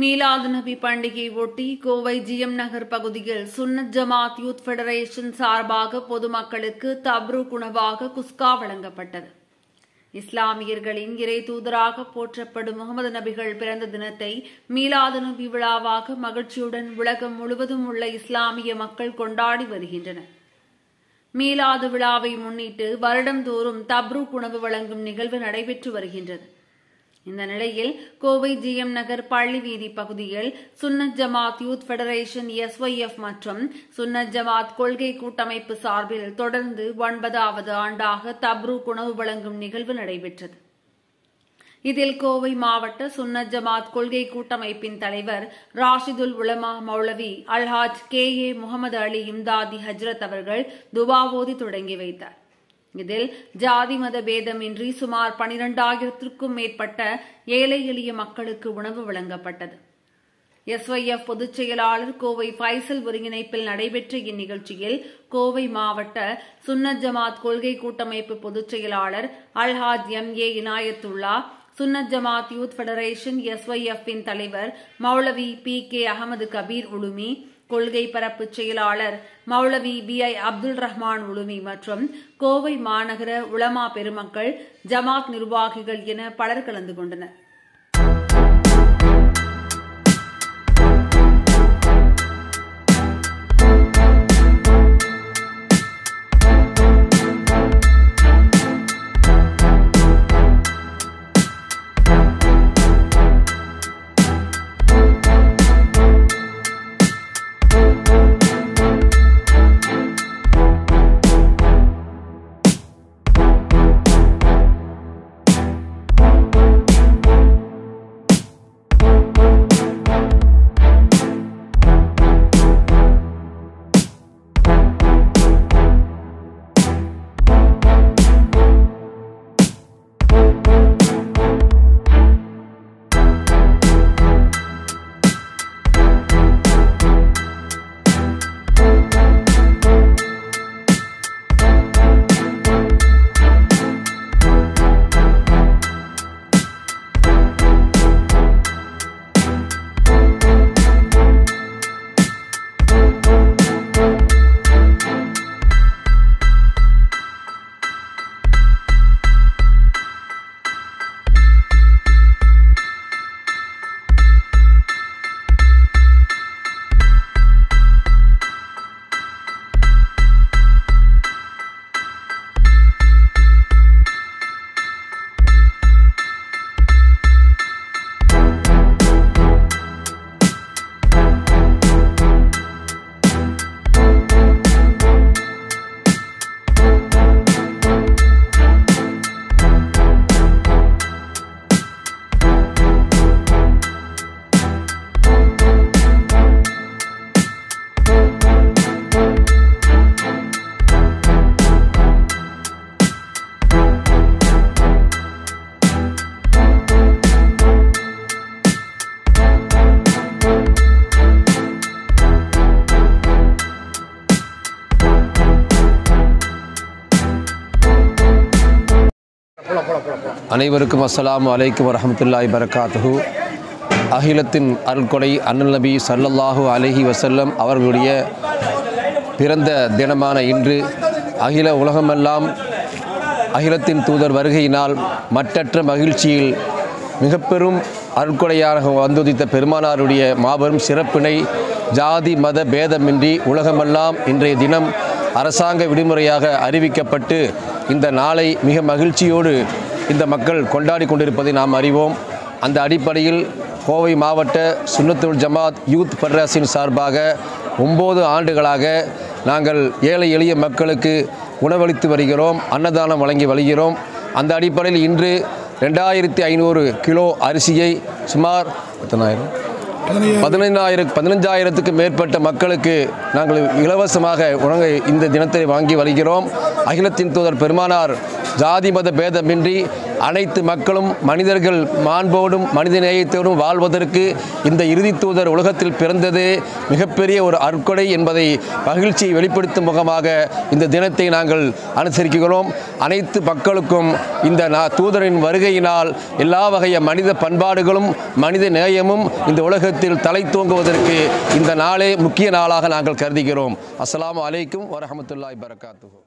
மீலாது நபி பண்டிகையை ஒட்டி கோவை ஜிஎம் நகர் பகுதியில் சுன்னத் ஜமாத் யூத் ஃபெடரேஷன் சார்பாக பொதுமக்களுக்கு தப்ரூக் உணவாக குஸ்கா வழங்கப்பட்டது. இஸ்லாமியர்களின் இறை தூதராக போற்றப்படும் முகமது நபிகள் பிறந்த தினத்தை மீலாது நபி விழாவாக மகிழ்ச்சியுடன் உலகம் முழுவதும் உள்ள இஸ்லாமிய மக்கள் கொண்டாடி வருகின்றனர். மீலாது விழாவை முன்னிட்டு வருடந்தோறும் தப்ரூக் உணவு வழங்கும் நிகழ்வு நடைபெற்று வருகின்றது. இந்த நிலையில் கோவை ஜிஎம் நகர் பள்ளி வீதி பகுதியில் சுன்னத் ஜமாத் யூத் ஃபெடரேஷன் SYF மற்றும் சுன்னத் ஜமாத் கொள்கை கூட்டமைப்பு சார்பில் தொடர்ந்து 9வது ஆண்டாக தப்ரூக் உணவு வழங்கும் நிகழ்வு நடைபெற்றது. இதில் கோவை மாவட்ட சுன்னத் ஜமாத் கொள்கை கூட்டமைப்பின் தலைவர் ராஷிதுல் உலமா மௌலவி அல்ஹாஜ் KA முகமது அலி இம்தாதி ஹஜ்ரத் அவர்கள் துவா ஓதி தொடங்கி வைத்தார். இதில் ஜாதி மத பேதமின்றி சுமார் 12,000க்கும் மேற்பட்ட ஏழை எளிய மக்களுக்கு உணவு வழங்கப்பட்டது. SYF பொதுச் செயலாளர் கோவை ஃபைசல் ஒருங்கிணைப்பில் நடைபெற்ற இந்நிகழ்ச்சியில் கோவை மாவட்ட சுன்னத் ஜமாத் கொள்கை கூட்டமைப்பு பொதுச் செயலாளர் அல்ஹாஜ் MA இனாயத்துல்லா, சுன்னத் ஜமாத் யூத் ஃபெடரேஷன் SYF-இன் தலைவர் மௌலவி PK அகமது கபீர் உலுமி, கொள்கை பரப்பு செயலாளர் மௌலவி BI அப்துல் ரஹ்மான் உலுமி மற்றும் கோவை மாநகர உலமா பெருமக்கள், ஜமாத் நிர்வாகிகள் என பலர் கலந்து கொண்டனர். அனைவருக்கும் அஸ்ஸலாமு அலைக்கும் வரஹ்மத்துல்லாஹி பரகாத்துஹு. அகிலத்தின் அருள்கொடை அண்ணல் நபி ஸல்லல்லாஹு அலைஹி வஸல்லம் அவர்களுடைய பிறந்த தினமான இன்று அகில உலகமெல்லாம் அகிலத்தின் தூதர் வருகையினால் மற்றற்ற மகிழ்ச்சியில் மிக பெரும் அருள்கொடையாக வந்துதித்த பெருமானாருடைய மாபெரும் சிறப்பினை ஜாதி மத பேதமின்றி உலகமெல்லாம் இன்றைய தினம் அரசாங்க விடுமுறையாக அறிவிக்கப்பட்டு இந்த நாளை மிக மகிழ்ச்சியோடு இந்த மக்கள் கொண்டாடி கொண்டிருப்பதை நாம் அறிவோம். அந்த அடிப்படையில் கோவை மாவட்ட சுன்னத்துல் ஜமாத் யூத் ஃபெடரேஷன் சார்பாக 9 ஆண்டுகளாக நாங்கள் ஏழை எளிய மக்களுக்கு உணவளித்து வருகிறோம், அன்னதானம் வழங்கி வருகிறோம். அந்த அடிப்படையில் இன்று 2500 கிலோ அரிசியை சுமார் 15,000க்கு மேற்பட்ட மக்களுக்கு நாங்கள் இலவசமாக உணவை இந்த தினத்தை வாங்கி வருகிறோம். அகிலத்தின் தூதர் பெருமானார் ஜாதி மத பேதமின்றி அனைத்து மக்களும் மனிதர்கள் மாண்போடும் மனித நேயத்தோடும் வாழ்வதற்கு இந்த இறுதி தூதர் உலகத்தில் பிறந்ததே மிகப்பெரிய ஒரு அற்கொடை என்பதை மகிழ்ச்சியை வெளிப்படுத்தும் முகமாக இந்த தினத்தை நாங்கள் அனுசரிக்கிறோம். அனைத்து மக்களுக்கும் இந்த தூதரின் வருகையினால் எல்லா வகைய மனித பண்பாடுகளும் மனித நேயமும் இந்த உலகத்தில் தலை தூங்குவதற்கு இந்த நாளே முக்கிய நாளாக நாங்கள் கருதுகிறோம். அஸ்ஸலாமு அலைக்கும் வரஹ்மத்துல்லாஹி வபரகாத்துஹு.